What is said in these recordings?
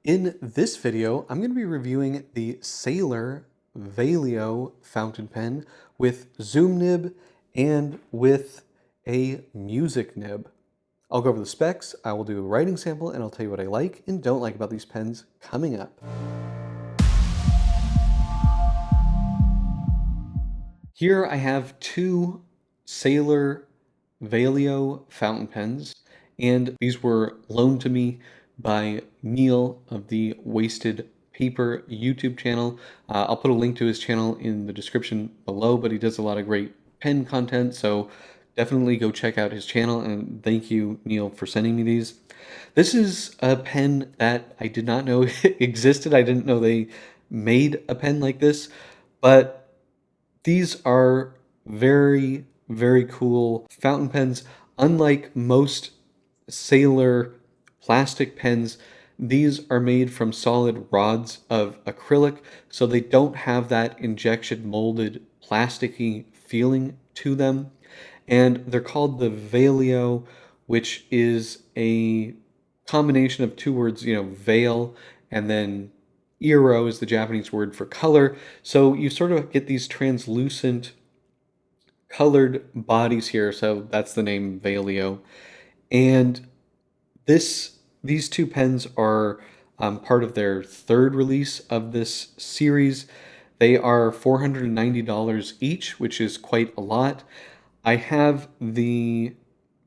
In this video, I'm going to be reviewing the Sailor Veilio fountain pen with zoom nib and with a music nib. I'll go over the specs, I will do a writing sample, and I'll tell you what I like and don't like about these pens coming up. Here I have two Sailor Veilio fountain pens, and these were loaned to me by Neil of the Wasted Paper YouTube channel. I'll put a link to his channel in the description below, but he does a lot of great pen content, so definitely go check out his channel, and thank you, Neil, for sending me these. This is a pen that I did not know existed. I didn't know they made a pen like this, but these are very, very cool fountain pens. Unlike most Sailor plastic pens, these are made from solid rods of acrylic, so they don't have that injection molded plasticky feeling to them. And they're called the Veilio, which is a combination of two words, veil and then iro is the Japanese word for color. So you sort of get these translucent colored bodies here. So that's the name Veilio. And these two pens are part of their third release of this series. They are $490 each, which is quite a lot. I have the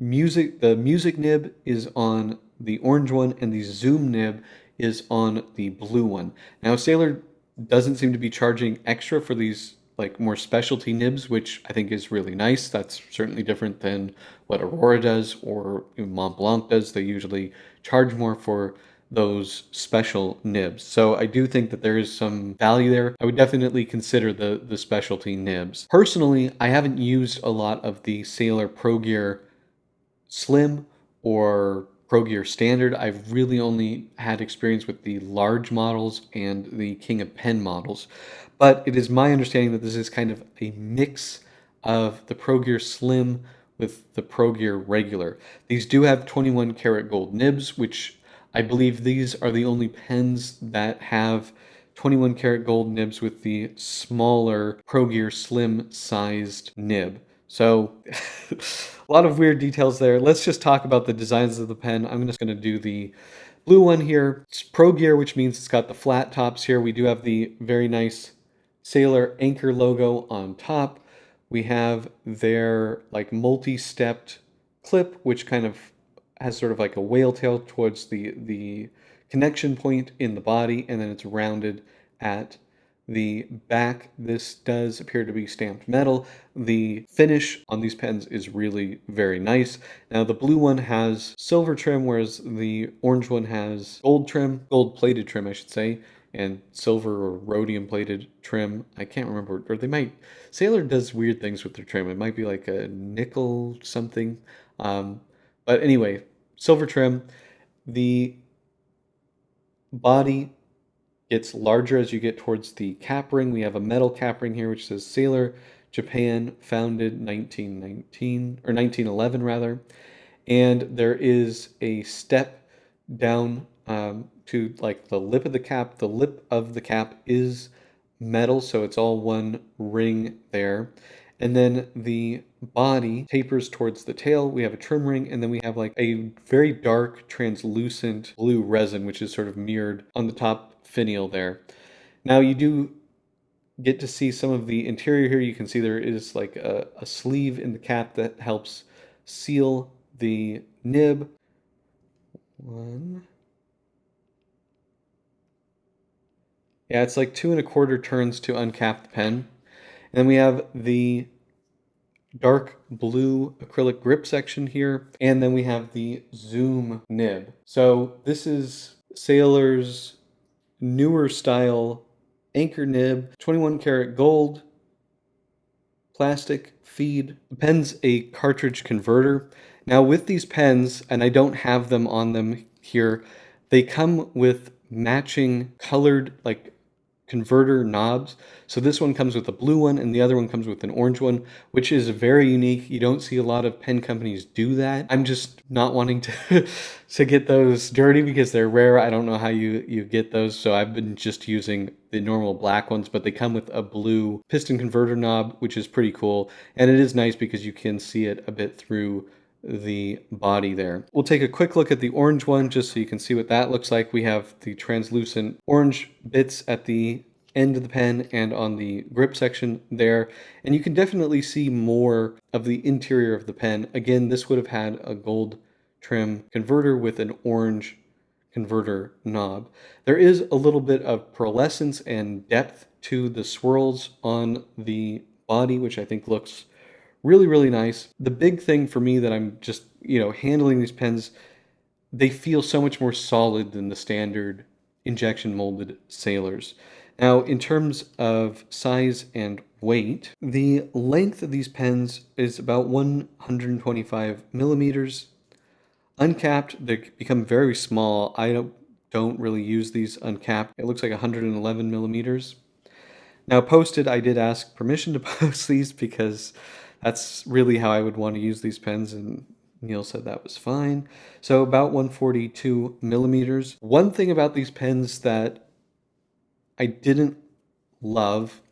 music nib is on the orange one, and the zoom nib is on the blue one. Now, Sailor doesn't seem to be charging extra for these like more specialty nibs, which I think is really nice. That's certainly different than what Aurora does or Mont Blanc does. They usually charge more for those special nibs. So I do think that there is some value there. I would definitely consider the specialty nibs. Personally, I haven't used a lot of the Sailor Pro Gear Slim or Pro Gear Standard. I've really only had experience with the large models and the King of Pen models. But it is my understanding that this is kind of a mix of the Pro Gear Slim with the Pro Gear Regular. These do have 21 karat gold nibs, which I believe these are the only pens that have 21 karat gold nibs with the smaller Pro Gear Slim sized nib. So a lot of weird details there. Let's just talk about the designs of the pen. I'm just going to do the blue one here. It's Pro Gear, which means it's got the flat tops here. We do have the very nice Sailor anchor logo on top. We have their like multi-stepped clip, which kind of has sort of like a whale tail towards the connection point in the body, and then it's rounded at the back. This does appear to be stamped metal. The finish on these pens is really very nice. Now the blue one has silver trim, whereas the orange one has gold plated trim, I should say, and silver or rhodium plated trim. I can't remember, or they might, Sailor does weird things with their trim. It might be like a nickel something. But anyway, silver trim. The body gets larger as you get towards the cap ring. We have a metal cap ring here which says Sailor Japan, founded 1919 or 1911 rather. And there is a step down to like the lip of the cap. The lip of the cap is metal, so it's all one ring there. And then the body tapers towards the tail. We have a trim ring, and then we have like a very dark translucent blue resin, which is sort of mirrored on the top finial there. Now you do get to see some of the interior here. You can see there is like a sleeve in the cap that helps seal the nib. Yeah, it's like 2 1/4 turns to uncap the pen. And then we have the dark blue acrylic grip section here, and then we have the zoom nib. So this is Sailor's newer style anchor nib, 21 karat gold, plastic feed. The pen's a cartridge converter. Now with these pens, and I don't have them on them here, they come with matching colored like converter knobs. So this one comes with a blue one and the other one comes with an orange one, which is very unique. You don't see a lot of pen companies do that. I'm just not wanting to to get those dirty because they're rare. I don't know how you get those. So I've been just using the normal black ones, but they come with a blue piston converter knob, which is pretty cool. And it is nice because you can see it a bit through the body there. We'll take a quick look at the orange one just so you can see what that looks like. We have the translucent orange bits at the end of the pen and on the grip section there, and you can definitely see more of the interior of the pen. Again, this would have had a gold trim converter with an orange converter knob. There is a little bit of pearlescence and depth to the swirls on the body, which I think looks really, really nice. The big thing for me that I'm just, handling these pens, they feel so much more solid than the standard injection molded Sailors. Now, in terms of size and weight, the length of these pens is about 125 millimeters. Uncapped, they become very small. I don't really use these uncapped. It looks like 111 millimeters. Now, posted, I did ask permission to post these because that's really how I would want to use these pens, and Neil said that was fine. So about 142 millimeters. One thing about these pens that I didn't love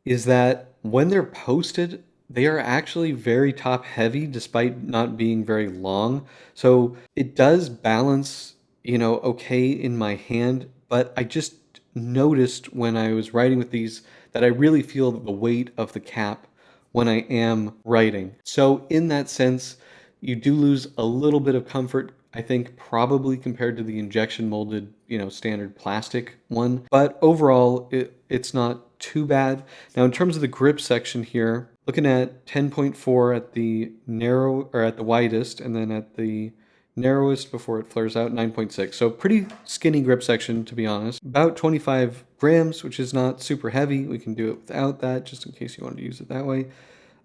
is that when they're posted, they are actually very top heavy despite not being very long. So it does balance, okay in my hand, but I just noticed when I was writing with these that I really feel the weight of the cap when I am writing. So in that sense, you do lose a little bit of comfort, I think, probably compared to the injection molded, standard plastic one. But overall, it's not too bad. Now, in terms of the grip section here, looking at 10.4 at the narrow or at the widest, and then at the narrowest before it flares out, 9.6. So pretty skinny grip section, to be honest. About 25 grams, which is not super heavy. We can do it without that, just in case you wanted to use it that way.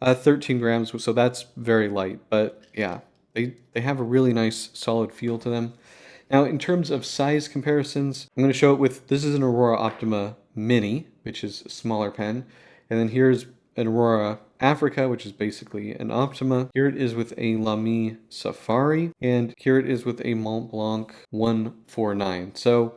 13 grams, so that's very light. But yeah, they have a really nice solid feel to them. Now, in terms of size comparisons, I'm going to show it with, this is an Aurora Optima Mini, which is a smaller pen. And then here's an Aurora Africa, which is basically an Optima. Here it is with a Lamy Safari, and here it is with a Mont Blanc 149. So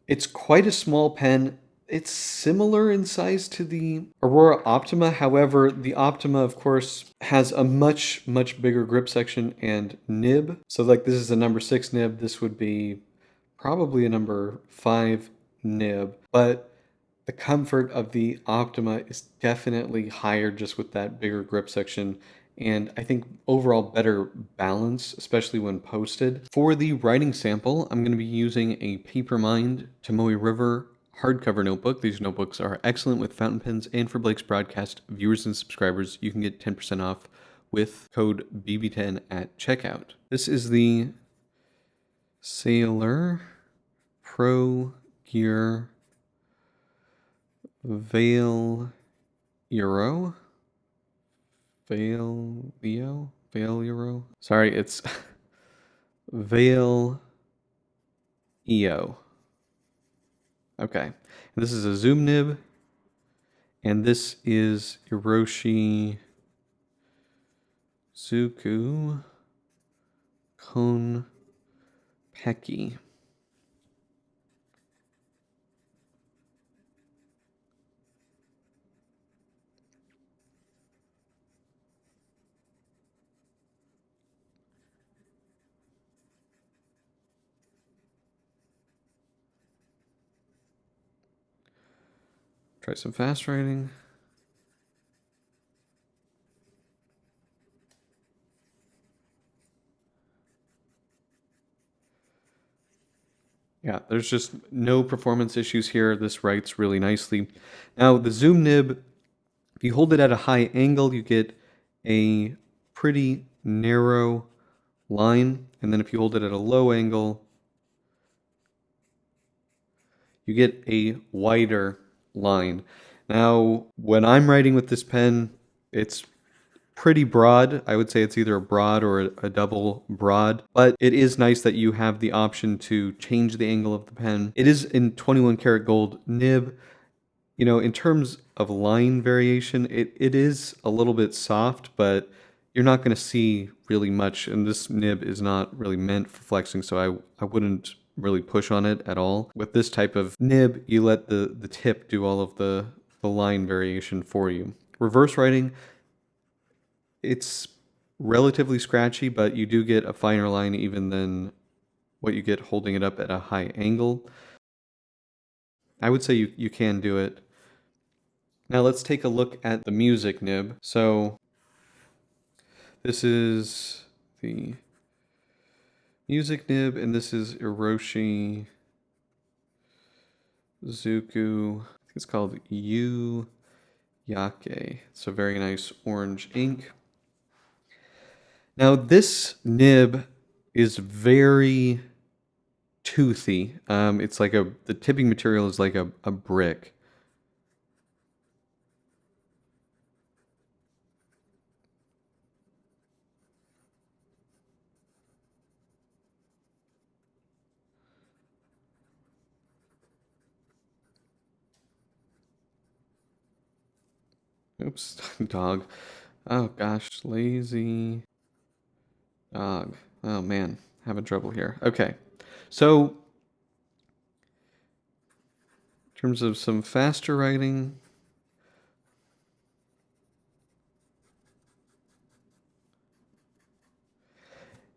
it's quite a small pen. It's similar in size to the Aurora Optima. However, the Optima, of course, has a much, much bigger grip section and nib. So like this is a number 6 nib. This would be probably a number 5 nib. But the comfort of the Optima is definitely higher just with that bigger grip section, and I think overall better balance, especially when posted. For the writing sample, I'm going to be using a Papermind Tomoe River hardcover notebook. These notebooks are excellent with fountain pens, and for Blake's Broadcast viewers and subscribers, you can get 10% off with code BB10 at checkout. This is the Sailor Pro Gear Veilio. Sorry, it's Veilio. Okay. This is a zoom nib, and this is Hiroshi Zuku Konpeki. Try some fast writing. Yeah, there's just no performance issues here. This writes really nicely. Now, the zoom nib, if you hold it at a high angle, you get a pretty narrow line. And then if you hold it at a low angle, you get a wider line. Now, when I'm writing with this pen, it's pretty broad. I would say it's either a broad or a double broad, but it is nice that you have the option to change the angle of the pen. It is in 21 karat gold nib. You know, in terms of line variation, it is a little bit soft, but you're not going to see really much. And this nib is not really meant for flexing, so I wouldn't really push on it at all. With this type of nib, you let the tip do all of the line variation for you. Reverse writing, it's relatively scratchy, but you do get a finer line even than what you get holding it up at a high angle. I would say you can do it. Now let's take a look at the music nib. So this is the music nib, and this is Hiroshi Zuku. I think it's called Yu Yake. It's a very nice orange ink. Now this nib is very toothy. It's like the tipping material is like a brick. Oops, dog. Oh gosh, lazy dog. Oh man, having trouble here. Okay, so in terms of some faster writing,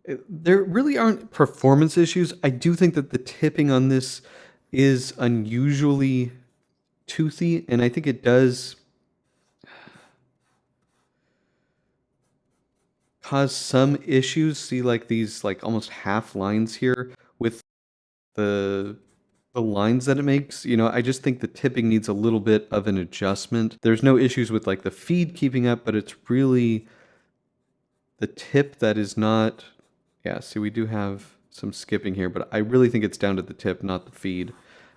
there really aren't performance issues. I do think that the tipping on this is unusually toothy, and I think it does cause some issues. See, like these like almost half lines here with the the lines that it makes. You know, I just think the tipping needs a little bit of an adjustment. There's no issues with like the feed keeping up, but it's really the tip that is not. Yeah, see, we do have some skipping here, but I really think it's down to the tip, not the feed.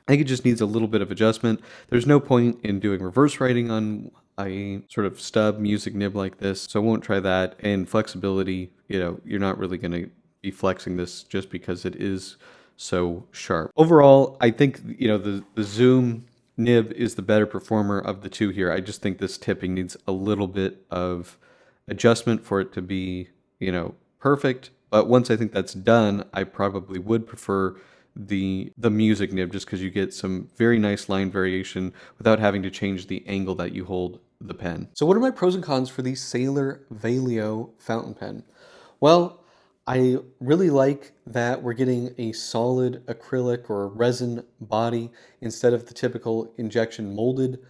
I think it just needs a little bit of adjustment. There's no point in doing reverse writing on a sort of stub music nib like this, so I won't try that. And flexibility, you know, you're not really going to be flexing this just because it is so sharp. Overall, I think, you know, the Zoom nib is the better performer of the two here. I just think this tipping needs a little bit of adjustment for it to be, you know, perfect. But once I think that's done, I probably would prefer the music nib just because you get some very nice line variation without having to change the angle that you hold the pen. So what are my pros and cons for the Sailor Veilio fountain pen? Well, I really like that we're getting a solid acrylic or resin body instead of the typical injection molded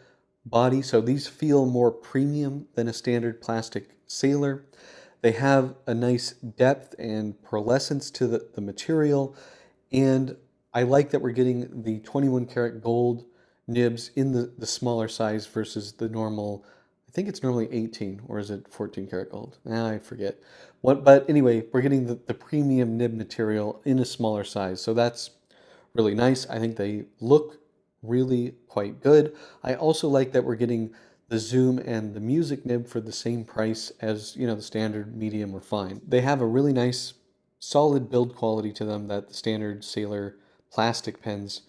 body. So these feel more premium than a standard plastic Sailor. They have a nice depth and pearlescence to the material. And I like that we're getting the 21 karat gold nibs in the smaller size versus the normal, I think it's normally 18, or is it 14 karat gold? Now I forget. But anyway, we're getting the premium nib material in a smaller size. So that's really nice. I think they look really quite good. I also like that we're getting the zoom and the music nib for the same price as, you know, the standard, medium, or fine. They have a really nice solid build quality to them that the standard Sailor plastic pens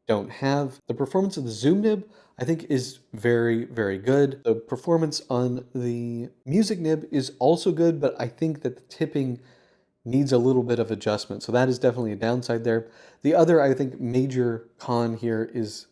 don't have. The performance of the zoom nib I think is very, very good. The performance on the music nib is also good, but I think that the tipping needs a little bit of adjustment. So that is definitely a downside there. The other, I think, major con here is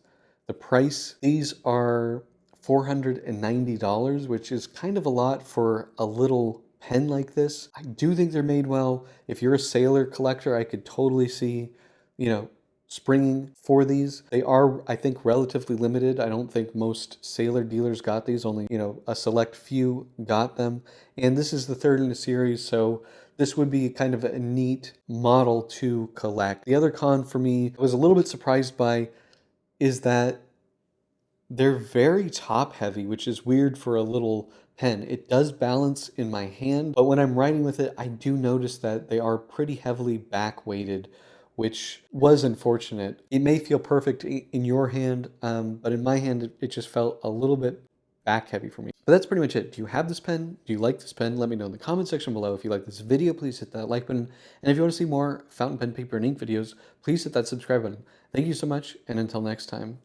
the price. These are $490, which is kind of a lot for a little pen like this. I do think they're made well. If you're a Sailor collector, I could totally see, you know, springing for these. They are, I think, relatively limited. I don't think most Sailor dealers got these. Only, you know, a select few got them. And this is the third in the series, so this would be kind of a neat model to collect. The other con for me I was a little bit surprised by is that they're very top heavy, which is weird for a little pen. It does balance in my hand, but when I'm writing with it, I do notice that they are pretty heavily back weighted, which was unfortunate. It may feel perfect in your hand, but in my hand, it just felt a little bit back heavy for me. But that's pretty much it. Do you have this pen? Do you like this pen? Let me know in the comment section below. If you like this video, please hit that like button. And if you want to see more fountain pen, paper, and ink videos, please hit that subscribe button. Thank you so much, and until next time.